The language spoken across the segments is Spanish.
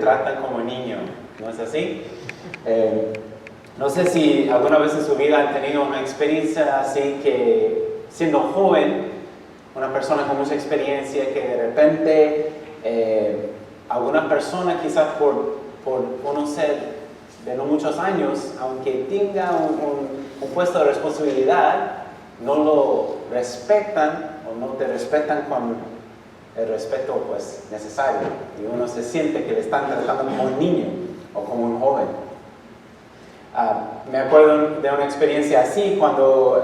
tratan como niño, ¿no es así? No sé si alguna vez en su vida han tenido una experiencia así que, siendo joven, una persona con mucha experiencia, que de repente alguna persona quizás por conocer de no muchos años, aunque tenga un puesto de responsabilidad, no lo respetan o no te respetan con el respeto pues necesario, y uno se siente que le están tratando como un niño o como un joven. Me acuerdo de una experiencia así cuando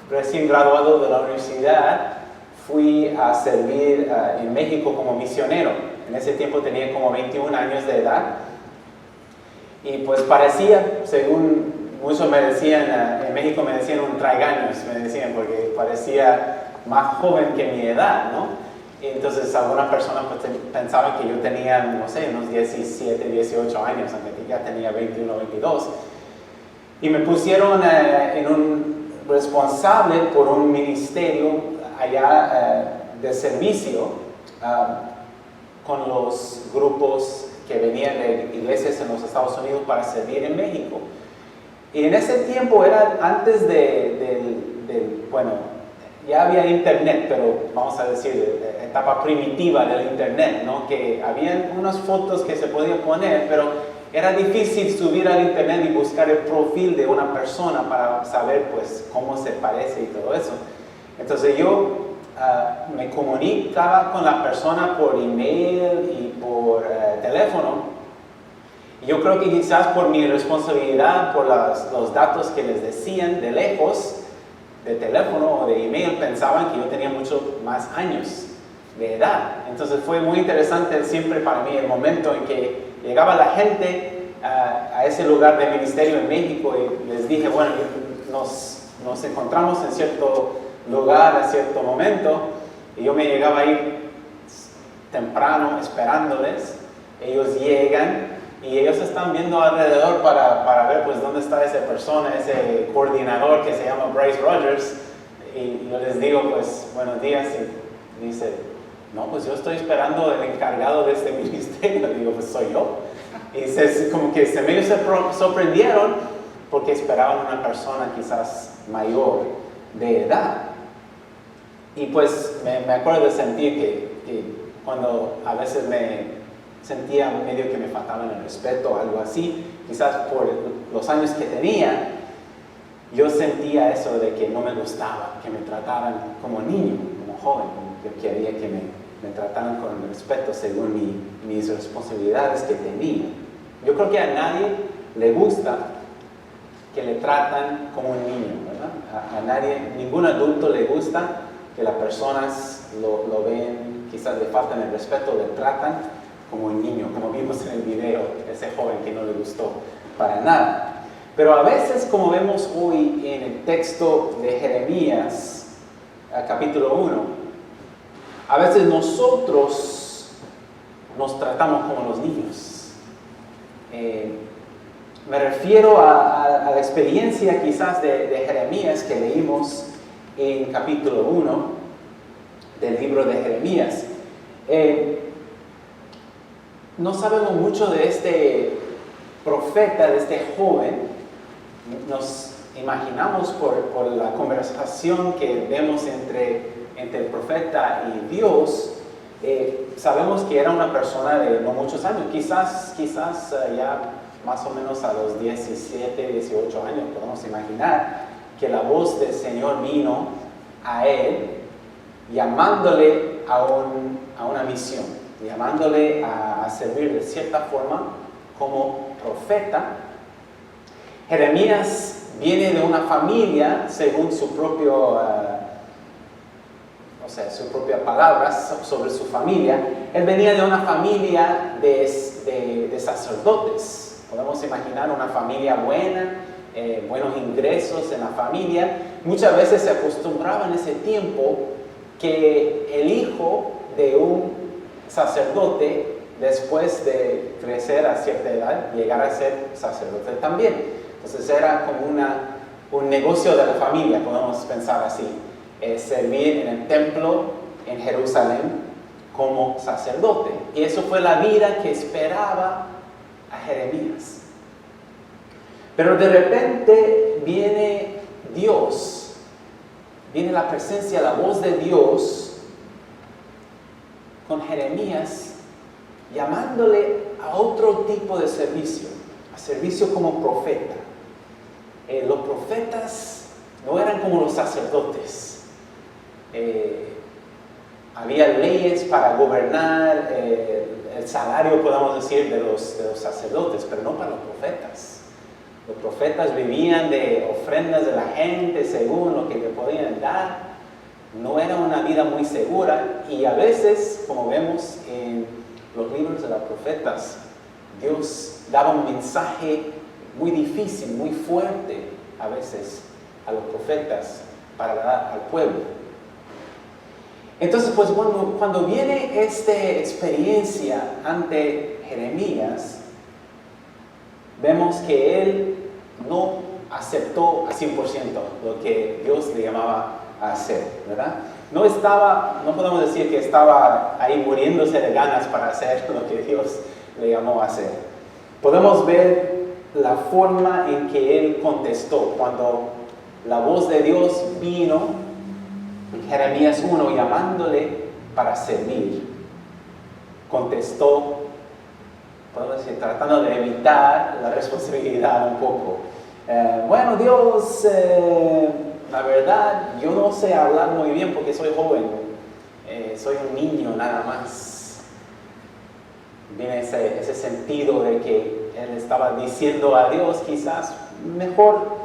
recién graduado de la universidad fui a servir en México como misionero. En ese tiempo tenía como 21 años de edad y pues parecía, según muchos me decían, en México me decían un traigaños, me decían, porque parecía más joven que mi edad, ¿no? Y entonces algunas personas pues, pensaban que yo tenía, no sé, unos 17, 18 años, aunque ya tenía 21, 22. Y me pusieron en un responsable por un ministerio allá de servicio con los grupos que venían de iglesias en los Estados Unidos para servir en México. Y en ese tiempo era antes bueno, ya había internet, pero vamos a decir, etapa primitiva del internet, ¿no? Que habían unas fotos que se podían poner, pero era difícil subir al internet y buscar el perfil de una persona para saber, pues, cómo se parece y todo eso. Entonces yo me comunicaba con la persona por email y por teléfono. Y yo creo que quizás por mi responsabilidad, por los datos que les decían de lejos, de teléfono o de email, pensaban que yo tenía mucho más años de edad. Entonces fue muy interesante siempre para mí el momento en que llegaba la gente a ese lugar de ministerio en México y les dije, bueno, nos encontramos en cierto lugar a cierto momento, y yo me llegaba a ir temprano esperándoles. Ellos llegan y ellos están viendo alrededor para ver pues dónde está esa persona, ese coordinador que se llama Bryce Rogers, y yo les digo pues buenos días, y dice, no, pues yo estoy esperando el encargado de este ministerio. Digo, pues soy yo. Y como que medio se sorprendieron porque esperaban una persona quizás mayor de edad. Y pues me acuerdo de sentir que cuando a veces me sentía medio que me faltaban el respeto o algo así, quizás por los años que tenía, yo sentía eso de que no me gustaba que me trataran como niño, como joven. Yo quería que me trataran con respeto según mis responsabilidades que tenía. Yo creo que a nadie le gusta que le tratan como un niño, ¿verdad? A nadie, ningún adulto le gusta que las personas lo ven, quizás le faltan el respeto, le tratan como un niño, como vimos en el video, ese joven que no le gustó para nada. Pero a veces, como vemos hoy en el texto de Jeremías, capítulo 1, a veces nosotros nos tratamos como los niños. Me refiero a la experiencia quizás de Jeremías que leímos en capítulo 1 del libro de Jeremías. No sabemos mucho de este profeta, de este joven. Nos imaginamos por la conversación que vemos entre el profeta y Dios, sabemos que era una persona de no muchos años, quizás ya más o menos a los 17, 18 años, podemos imaginar que la voz del Señor vino a él, llamándole a una misión, llamándole a servir de cierta forma como profeta. Jeremías viene de una familia, según su propia palabra sobre su familia. Él venía de una familia de sacerdotes. Podemos imaginar una familia buena, buenos ingresos en la familia. Muchas veces se acostumbraba en ese tiempo que el hijo de un sacerdote, después de crecer a cierta edad, llegara a ser sacerdote también. Entonces era como un negocio de la familia, podemos pensar así. Servir en el templo en Jerusalén, como sacerdote. Y eso fue la vida que esperaba a Jeremías. Pero de repente viene Dios, viene la presencia, la voz de Dios con Jeremías, llamándole a otro tipo de servicio, a servicio como profeta. Los profetas no eran como los sacerdotes. Había leyes para gobernar el salario, podemos decir, de los sacerdotes, pero no para los profetas. Los profetas vivían de ofrendas de la gente según lo que le podían dar. No era una vida muy segura, y a veces, como vemos en los libros de los profetas, Dios daba un mensaje muy difícil, muy fuerte a veces a los profetas para dar al pueblo. Entonces, pues cuando viene esta experiencia ante Jeremías, vemos que él no aceptó a 100% lo que Dios le llamaba a hacer, ¿verdad? No podemos decir que estaba ahí muriéndose de ganas para hacer lo que Dios le llamó a hacer. Podemos ver la forma en que él contestó cuando la voz de Dios vino en Jeremías 1 llamándole para servir. Contestó, podemos decir, tratando de evitar la responsabilidad un poco. Bueno, Dios, la verdad, yo no sé hablar muy bien porque soy joven, soy un niño nada más. Viene ese sentido de que él estaba diciendo a Dios, quizás mejor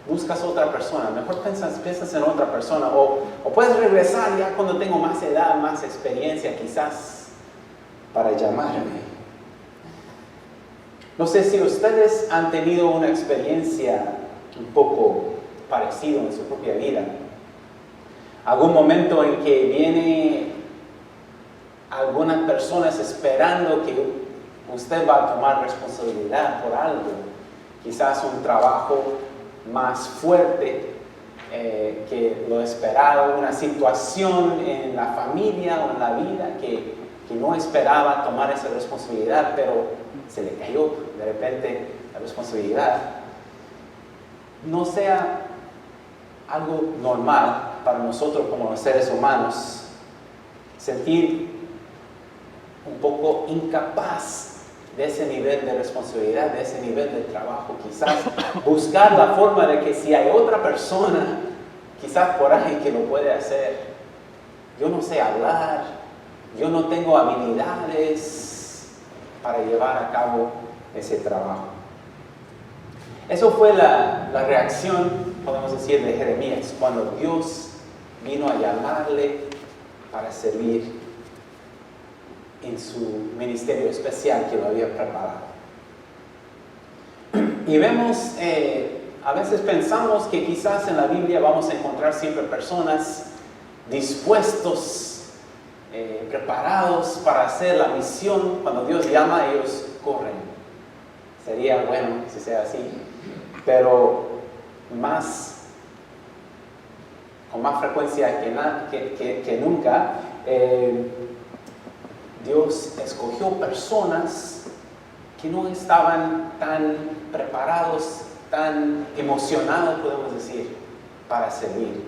buscas otra persona, mejor piensas en otra persona, o puedes regresar ya cuando tengo más edad, más experiencia, quizás, para llamarme. No sé si ustedes han tenido una experiencia un poco parecida en su propia vida. Algún momento en que viene algunas personas esperando que usted va a tomar responsabilidad por algo, quizás un trabajo más fuerte que lo esperado, una situación en la familia o en la vida que no esperaba tomar esa responsabilidad, pero se le cayó de repente la responsabilidad. No sea algo normal para nosotros como los seres humanos sentir un poco incapaz de ese nivel de responsabilidad, de ese nivel de trabajo. Quizás buscar la forma de que si hay otra persona, quizás por ahí que lo puede hacer. Yo no sé hablar, yo no tengo habilidades para llevar a cabo ese trabajo. Eso fue la reacción, podemos decir, de Jeremías, cuando Dios vino a llamarle para servir en su ministerio especial que lo había preparado. Y vemos, a veces pensamos que quizás en la Biblia vamos a encontrar siempre personas dispuestos, preparados para hacer la misión. Cuando Dios llama, ellos corren. Sería bueno si sea así, pero con más frecuencia que nunca, Dios escogió personas que no estaban tan preparados, tan emocionados, podemos decir, para servir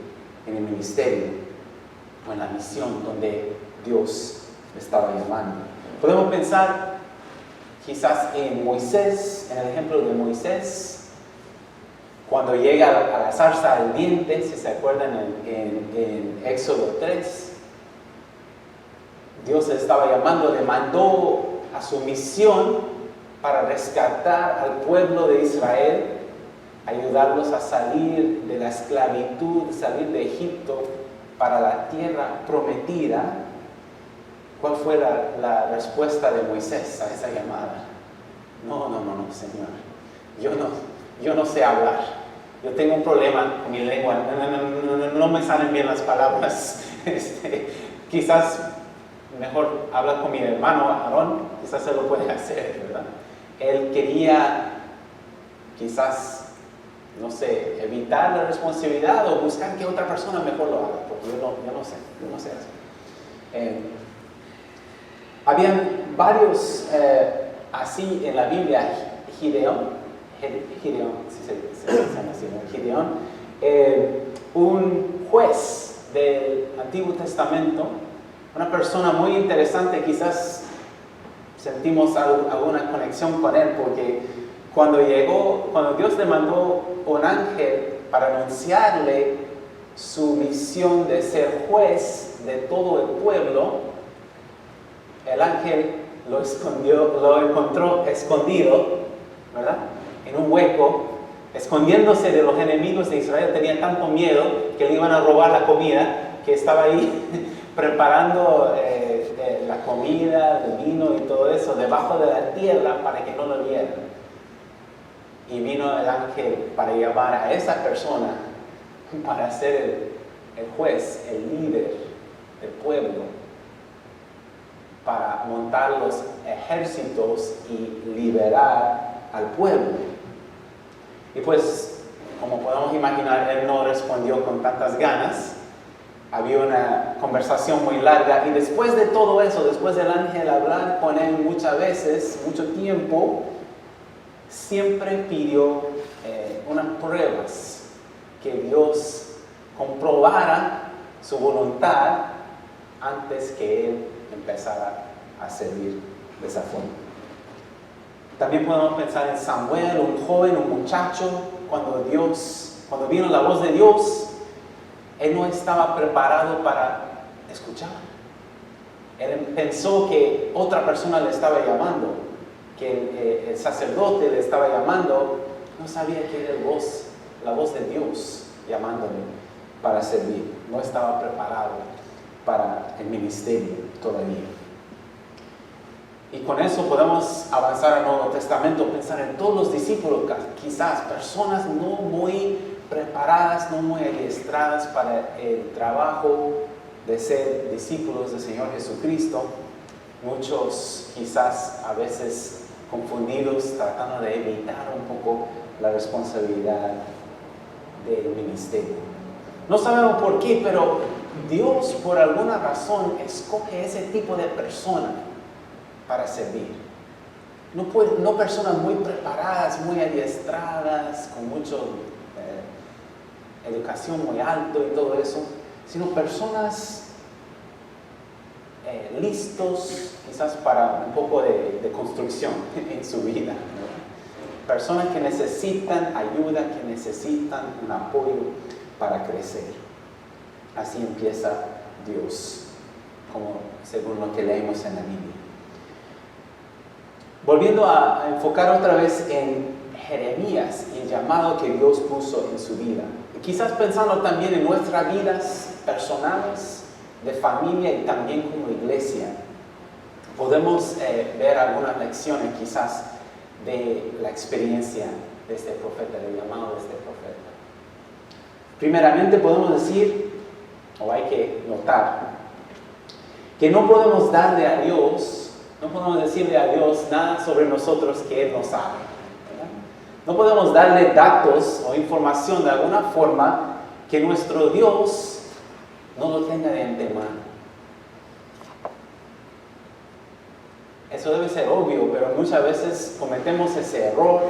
en el ministerio o en la misión donde Dios le estaba llamando. Podemos pensar quizás en Moisés, en el ejemplo de Moisés, cuando llega a la zarza ardiente, si se acuerdan en Éxodo 3, Dios le estaba llamando, le mandó a su misión para rescatar al pueblo de Israel, ayudarlos a salir de la esclavitud, salir de Egipto para la tierra prometida. ¿Cuál fue la respuesta de Moisés a esa llamada? No, Señor, yo no sé hablar, yo tengo un problema con mi lengua, no me salen bien las palabras, quizás mejor hablar con mi hermano Aarón, quizás él lo puede hacer, ¿verdad? Él quería quizás, no sé, evitar la responsabilidad o buscar que otra persona mejor lo haga, porque yo no sé hacer. Habían varios así en la Biblia. Gideón, si se llama así, ¿no? Gideón, un juez del Antiguo Testamento, una persona muy interesante. Quizás sentimos alguna conexión con él, porque cuando Dios le mandó un ángel para anunciarle su misión de ser juez de todo el pueblo, el ángel lo encontró escondido, ¿verdad?, en un hueco, escondiéndose de los enemigos de Israel. Tenía tanto miedo que le iban a robar la comida, que estaba ahí preparando la comida, el vino y todo eso debajo de la tierra para que no lo vieran. Y vino el ángel para llamar a esa persona para ser el juez, el líder del pueblo, para montar los ejércitos y liberar al pueblo. Y pues, como podemos imaginar, él no respondió con tantas ganas. Había una conversación muy larga, y después de todo eso, después del ángel hablar con él muchas veces, mucho tiempo, siempre pidió unas pruebas, que Dios comprobara su voluntad antes que él empezara a servir de esa forma. También podemos pensar en Samuel, un joven, un muchacho. Cuando vino la voz de Dios, él no estaba preparado para escuchar. Él pensó que otra persona le estaba llamando, que el sacerdote le estaba llamando. No sabía que era la voz de Dios llamándole para servir. No estaba preparado para el ministerio todavía. Y con eso podemos avanzar al Nuevo Testamento, pensar en todos los discípulos, quizás personas no muy preparadas, no muy adiestradas para el trabajo de ser discípulos del Señor Jesucristo. Muchos quizás a veces confundidos, tratando de evitar un poco la responsabilidad del ministerio. No sabemos por qué, pero Dios por alguna razón escoge ese tipo de persona para servir. No personas muy preparadas, muy adiestradas, con mucha educación muy alto y todo eso, sino personas listos quizás para un poco de construcción en su vida, ¿no? Personas que necesitan ayuda, que necesitan un apoyo para crecer. Así empieza Dios, como según lo que leemos en la Biblia. Volviendo a enfocar otra vez en Jeremías y el llamado que Dios puso en su vida. Y quizás pensando también en nuestras vidas personales, de familia y también como iglesia, podemos ver algunas lecciones quizás de la experiencia de este profeta, del llamado de este profeta. Primeramente podemos decir, o hay que notar, que no podemos darle a Dios, no podemos decirle a Dios nada sobre nosotros que Él no sabe, ¿verdad? No podemos darle datos o información de alguna forma que nuestro Dios no lo tenga de antemano. Eso debe ser obvio, pero muchas veces cometemos ese error,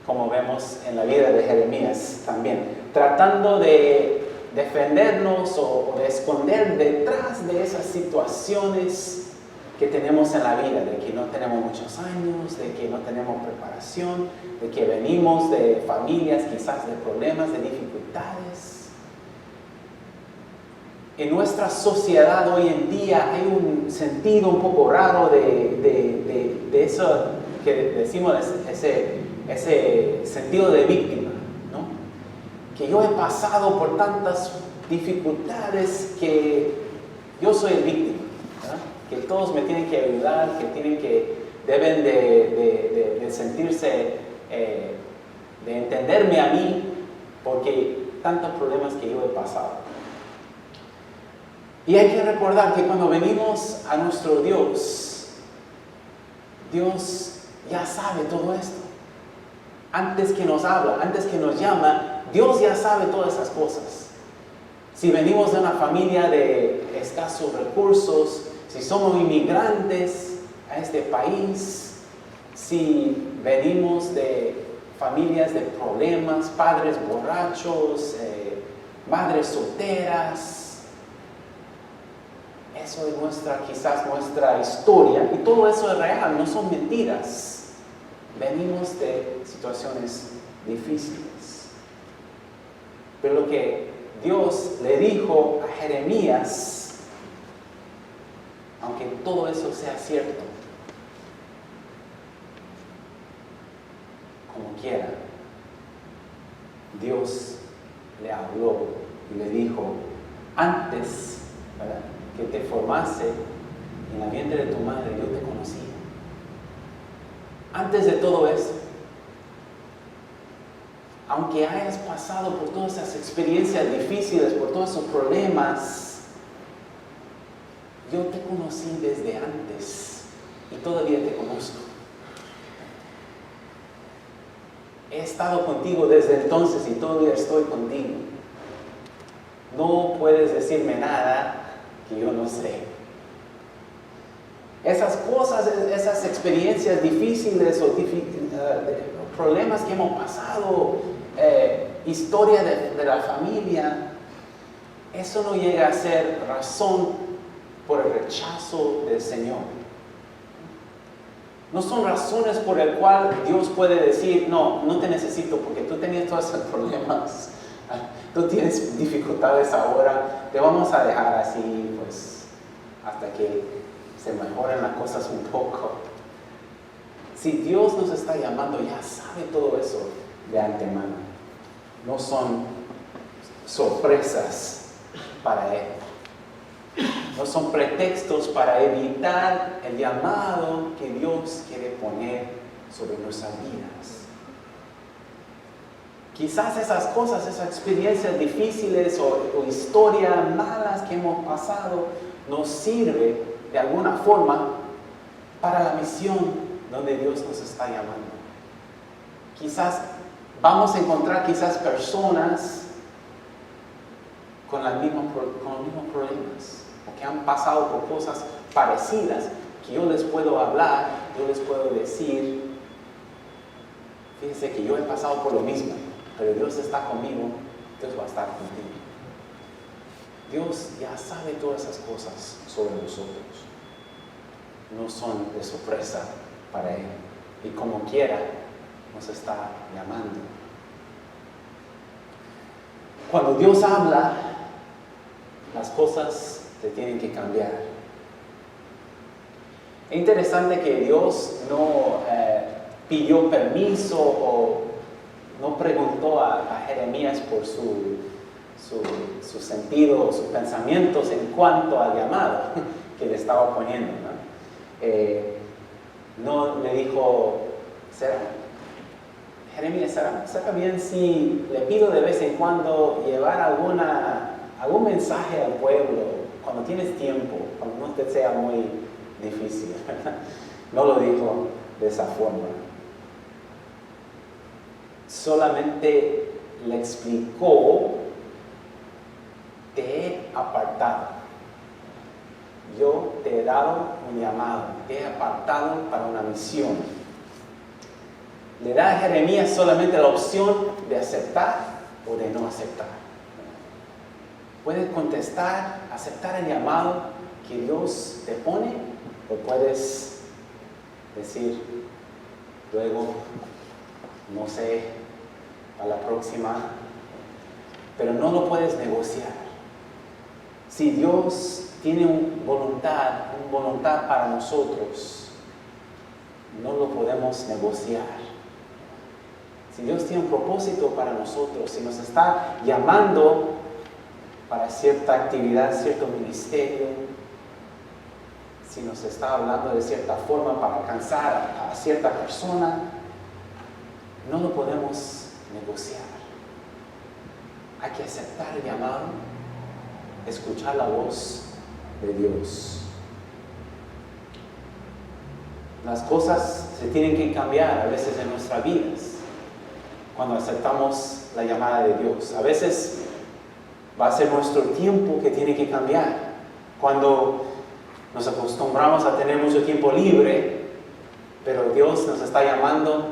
como vemos en la vida de Jeremías también, tratando de defendernos o de esconder detrás de esas situaciones que tenemos en la vida, de que no tenemos muchos años, de que no tenemos preparación, de que venimos de familias quizás de problemas, de dificultades. En nuestra sociedad hoy en día hay un sentido un poco raro de eso que decimos, ese sentido de víctima, ¿no? Que yo he pasado por tantas dificultades que yo soy el víctima, ¿verdad? Que todos me tienen que ayudar, deben de sentirse, de entenderme a mí, porque tantos problemas que yo he pasado. Y hay que recordar que cuando venimos a nuestro Dios, Dios ya sabe todo esto. Antes que nos habla, antes que nos llama, Dios ya sabe todas esas cosas. Si venimos de una familia de escasos recursos, si somos inmigrantes a este país, si venimos de familias de problemas, padres borrachos, madres solteras. Eso es quizás nuestra historia, y todo eso es real, no son mentiras. Venimos de situaciones difíciles. Pero lo que Dios le dijo a Jeremías, aunque todo eso sea cierto, como quiera, Dios le habló y le dijo, antes, ¿verdad?, que te formase en la vientre de tu madre, yo te conocía. Antes de todo eso, aunque hayas pasado por todas esas experiencias difíciles, por todos esos problemas, yo te conocí desde antes y todavía te conozco. He estado contigo desde entonces y todavía estoy contigo. No puedes decirme nada que yo no sé. Esas cosas, esas experiencias difíciles o problemas que hemos pasado, historia de la familia, eso no llega a ser razón por el rechazo del Señor. No son razones por el cual Dios puede decir, no te necesito porque tú tenías todos esos problemas, tú tienes dificultades ahora, te vamos a dejar así, pues, hasta que se mejoren las cosas un poco. Si Dios nos está llamando, ya sabe todo eso de antemano. No son sorpresas para Él. No son pretextos para evitar el llamado que Dios quiere poner sobre nuestras vidas. Quizás esas cosas, esas experiencias difíciles o historias malas que hemos pasado nos sirve de alguna forma para la misión donde Dios nos está llamando. Quizás vamos a encontrar personas con los mismos problemas, o que han pasado por cosas parecidas, que yo les puedo hablar, yo les puedo decir, fíjense que yo he pasado por lo mismo, pero Dios está conmigo, Dios va a estar contigo. Dios ya sabe todas esas cosas sobre nosotros. No son de sorpresa para Él. Y como quiera, nos está llamando. Cuando Dios habla, las cosas se tienen que cambiar. Es interesante que Dios no pidió permiso o no preguntó a Jeremías por su sentido o sus pensamientos en cuanto al llamado que le estaba poniendo, ¿no? No le dijo, Jeremías, ¿será bien si le pido de vez en cuando llevar algún mensaje al pueblo cuando tienes tiempo, cuando no te sea muy difícil? No lo dijo de esa forma. Solamente le explicó, te he apartado. Yo te he dado un llamado, te he apartado para una misión. Le da a Jeremías solamente la opción de aceptar o de no aceptar. Puedes contestar, aceptar el llamado que Dios te pone, o puedes decir, luego, no sé, a la próxima, pero no lo puedes negociar. Si Dios tiene una voluntad para nosotros, no lo podemos negociar. Si Dios tiene un propósito para nosotros, si nos está llamando para cierta actividad, cierto ministerio, si nos está hablando de cierta forma para alcanzar a cierta persona, no lo podemos negociar. Hay que aceptar el llamado, escuchar la voz de Dios. Las cosas se tienen que cambiar a veces en nuestras vidas cuando aceptamos la llamada de Dios. A veces va a ser nuestro tiempo que tiene que cambiar. Cuando Nos acostumbramos a tener mucho tiempo libre, pero Dios nos está llamando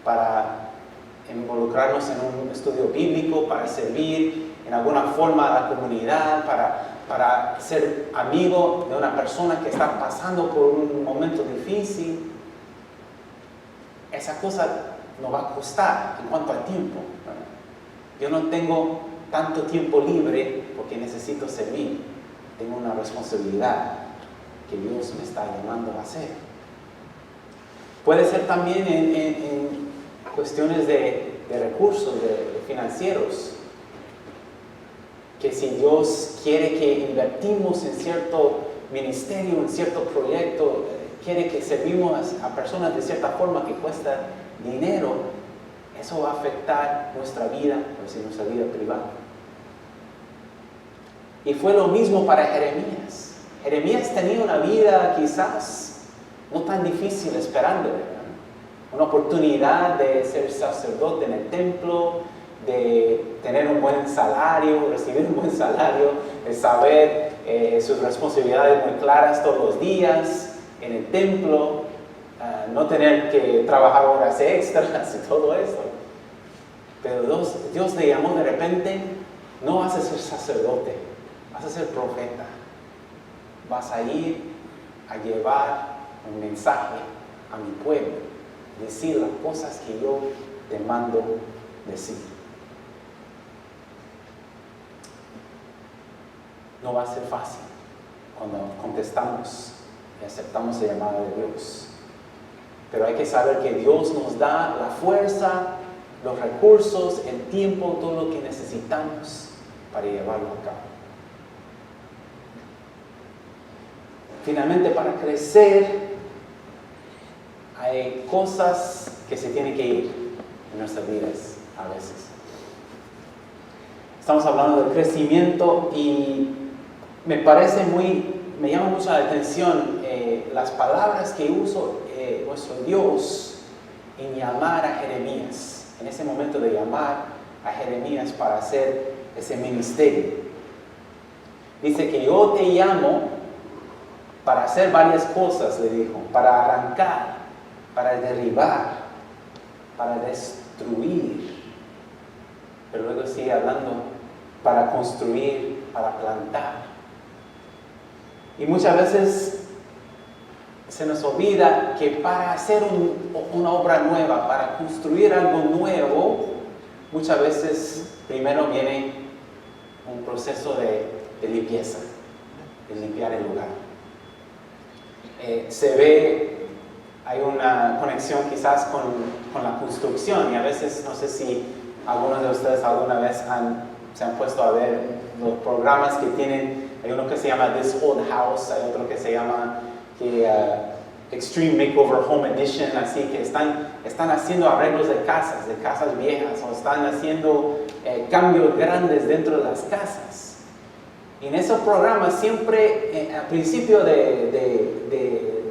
para involucrarnos en un estudio bíblico, para servir en alguna forma a la comunidad, para ser amigo de una persona que está pasando por un momento difícil. Esa cosa nos va a costar en cuanto al tiempo. Yo no tengo tanto tiempo libre porque necesito servir. Tengo una responsabilidad que Dios me está llamando a hacer. Puede ser también en cuestiones de recursos, de financieros. Que si Dios quiere que invertimos en cierto ministerio, en cierto proyecto, quiere que servimos a personas de cierta forma que cuesta dinero, eso va a afectar nuestra vida, por decir, nuestra vida privada. Y fue lo mismo para Jeremías. Jeremías tenía una vida quizás no tan difícil esperándole, ¿verdad? Una oportunidad de ser sacerdote en el templo, de tener un buen salario, recibir un buen salario, de saber sus responsabilidades muy claras todos los días en el templo, no tener que trabajar horas extras y todo eso. Pero Dios le llamó de repente, no vas a ser sacerdote, vas a ser profeta. Vas a ir a llevar un mensaje a mi pueblo, decir las cosas que yo te mando decir. No va a ser fácil cuando contestamos y aceptamos el llamado de Dios. Pero hay que saber que Dios nos da la fuerza, los recursos, el tiempo, todo lo que necesitamos para llevarlo a cabo. Finalmente, para crecer, hay cosas que se tienen que ir en nuestras vidas a veces. Estamos hablando del crecimiento y me llama mucho la atención las palabras que usó nuestro Dios en llamar a Jeremías, en ese momento de llamar a Jeremías para hacer ese ministerio. Dice que yo te llamo para hacer varias cosas, le dijo, para arrancar, para derribar, para destruir. Pero luego sigue hablando para construir, para plantar. Y muchas veces se nos olvida que para hacer una obra nueva, para construir algo nuevo, muchas veces primero viene un proceso de limpieza, de limpiar el lugar. Hay una conexión quizás con la construcción y a veces, no sé si algunos de ustedes alguna vez se han puesto a ver los programas que tienen. Hay uno que se llama This Old House, hay otro que se llama Extreme Makeover Home Edition, así que están haciendo arreglos de casas viejas, o están haciendo cambios grandes dentro de las casas. Y en esos programas siempre, al principio del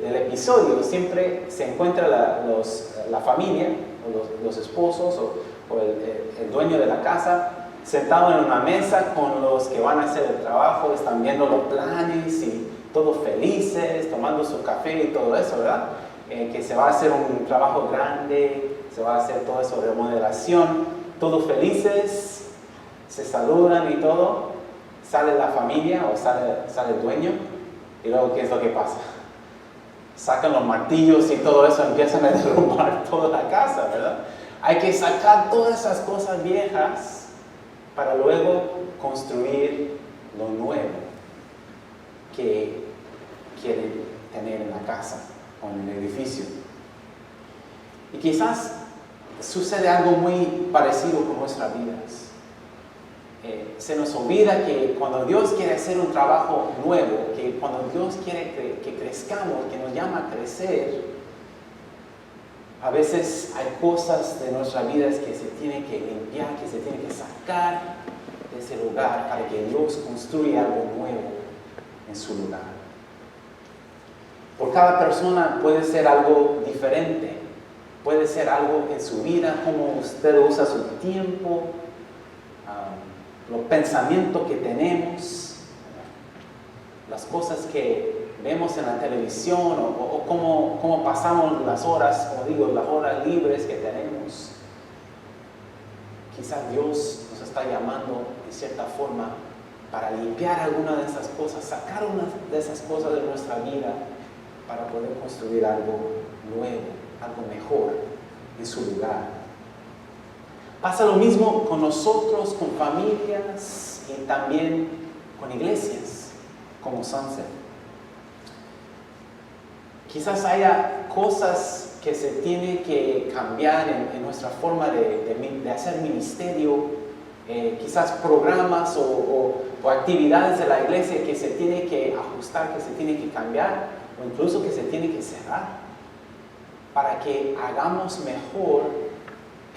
episodio, siempre se encuentra la familia, o los esposos, o el dueño de la casa, sentado en una mesa con los que van a hacer el trabajo, están viendo los planes y todos felices, tomando su café y todo eso, ¿verdad? Que se va a hacer un trabajo grande, se va a hacer todo eso, remodelación, todos felices, se saludan y todo, sale la familia o sale el dueño y luego ¿qué es lo que pasa? Sacan los martillos y todo eso, empiezan a derrumbar toda la casa, ¿verdad? Hay que sacar todas esas cosas viejas para luego construir lo nuevo que quieren tener en la casa o en el edificio. Y quizás sucede algo muy parecido con nuestras vidas. Se nos olvida que cuando Dios quiere hacer un trabajo nuevo, que cuando Dios quiere que crezcamos, que nos llama a crecer, a veces hay cosas de nuestras vidas que se tienen que limpiar, que se tienen que sacar de ese lugar para que Dios construya algo nuevo en su lugar. Por cada persona puede ser algo diferente, puede ser algo en su vida, cómo usted usa su tiempo, los pensamientos que tenemos, las cosas que vemos en la televisión o cómo pasamos las horas, como digo, las horas libres que tenemos. Quizás Dios nos está llamando de cierta forma para limpiar alguna de esas cosas, sacar una de esas cosas de nuestra vida para poder construir algo nuevo, algo mejor en su lugar. Pasa lo mismo con nosotros, con familias y también con iglesias como Sunset. Quizás haya cosas que se tienen que cambiar en nuestra forma de hacer ministerio, quizás programas o actividades de la iglesia que se tienen que ajustar, que se tienen que cambiar o incluso que se tienen que cerrar para que hagamos mejor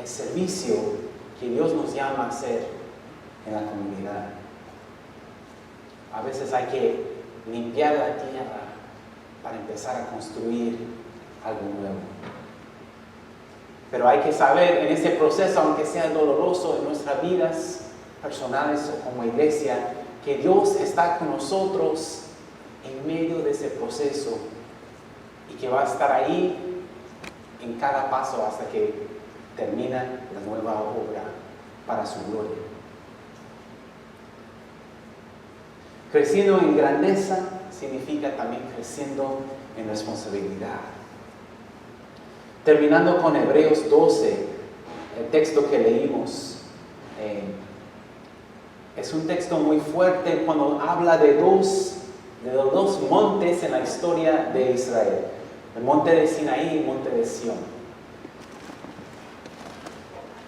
el servicio que Dios nos llama a hacer en la comunidad. A veces hay que limpiar la tierra para empezar a construir algo nuevo. Pero hay que saber en ese proceso, aunque sea doloroso en nuestras vidas personales o como iglesia, que Dios está con nosotros en medio de ese proceso y que va a estar ahí en cada paso hasta que termina la nueva obra para su gloria. Creciendo en grandeza significa también creciendo en responsabilidad. Terminando con Hebreos 12, el texto que leímos, es un texto muy fuerte cuando habla de los dos montes en la historia de Israel, el monte de Sinaí y el monte de Sión.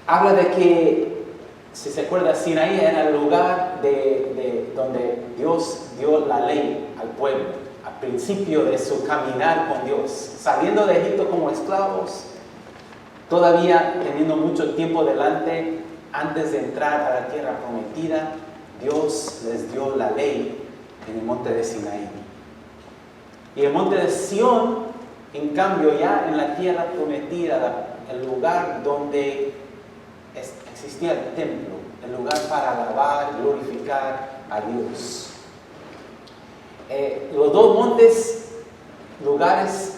Habla de que, si se acuerda, Sinaí era el lugar donde Dios dio la ley al pueblo, al principio de su caminar con Dios, saliendo de Egipto como esclavos, todavía teniendo mucho tiempo delante, antes de entrar a la tierra prometida, Dios les dio la ley en el monte de Sinaí. Y el monte de Sión, en cambio, ya en la tierra prometida, el lugar donde existía el templo, el lugar para alabar, glorificar a Dios. Los dos montes, lugares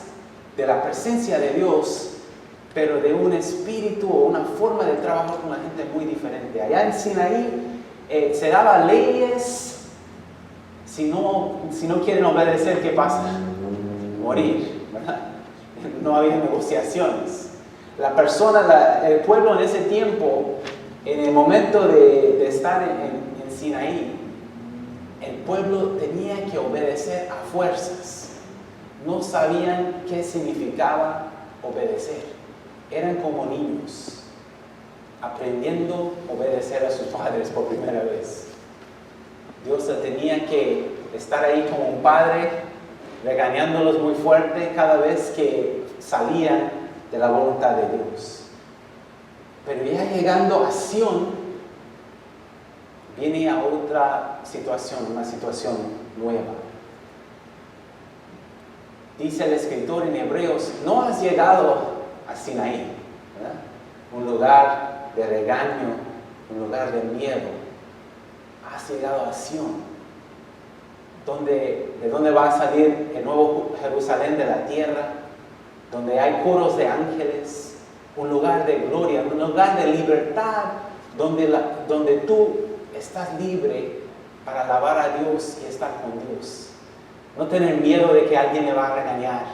de la presencia de Dios, pero de un espíritu o una forma de trabajar con la gente muy diferente. Allá en Sinaí se daban leyes. Si no quieren obedecer, ¿qué pasa? Morir, ¿verdad? No había negociaciones. La persona, el pueblo en ese tiempo, en el momento de estar en Sinaí, el pueblo tenía que obedecer a fuerzas. No sabían qué significaba obedecer. Eran como niños, aprendiendo a obedecer a sus padres por primera vez. Dios tenía que estar ahí como un padre, regañándolos muy fuerte cada vez que salían de la voluntad de Dios. Pero ya llegando a Sión, viene a otra situación, una situación nueva. Dice el escritor en Hebreos, no has llegado a Sinaí, ¿verdad? Un lugar de regaño, un lugar de miedo. Has llegado a Sión, de donde va a salir el nuevo Jerusalén de la tierra, donde hay coros de ángeles, un lugar de gloria, un lugar de libertad, donde tú estás libre para alabar a Dios y estar con Dios. No tener miedo de que alguien le va a regañar,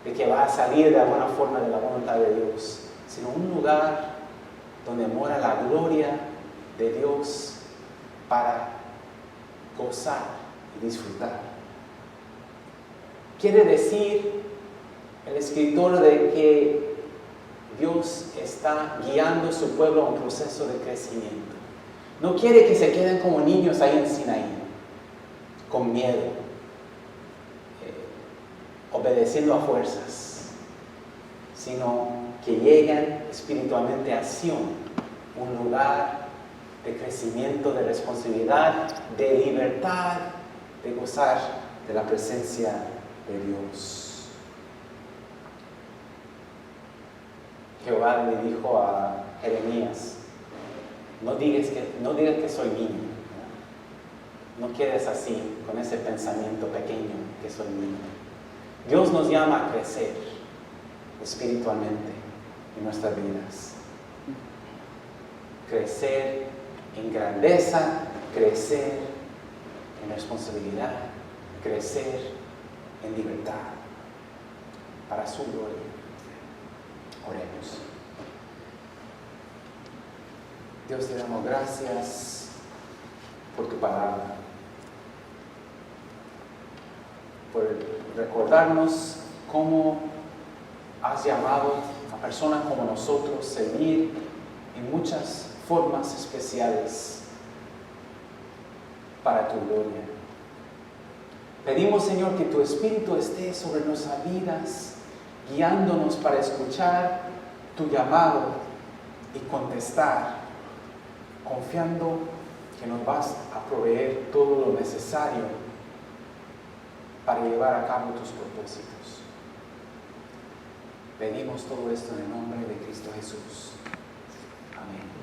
de que va a salir de alguna forma de la voluntad de Dios, sino un lugar donde mora la gloria de Dios para gozar y disfrutar. Quiere decir el escritor de que Dios está guiando a su pueblo a un proceso de crecimiento. No quiere que se queden como niños ahí en Sinaí, con miedo, obedeciendo a fuerzas, sino que lleguen espiritualmente a Sión, un lugar de crecimiento, de responsabilidad, de libertad, de gozar de la presencia de Dios. Jehová le dijo a Jeremías, no digas que soy niño, no quedes así, con ese pensamiento pequeño. que soy niño. Dios nos llama a crecer espiritualmente en nuestras vidas. Crecer en grandeza, crecer en responsabilidad, crecer en libertad para su gloria. Oremos. Dios, te damos gracias por tu palabra, por recordarnos cómo has llamado a personas como nosotros a servir en muchas formas especiales para tu gloria. Pedimos, Señor, que tu Espíritu esté sobre nuestras vidas, guiándonos para escuchar tu llamado y contestar, confiando que nos vas a proveer todo lo necesario para llevar a cabo tus propósitos. Pedimos todo esto en el nombre de Cristo Jesús. Amén.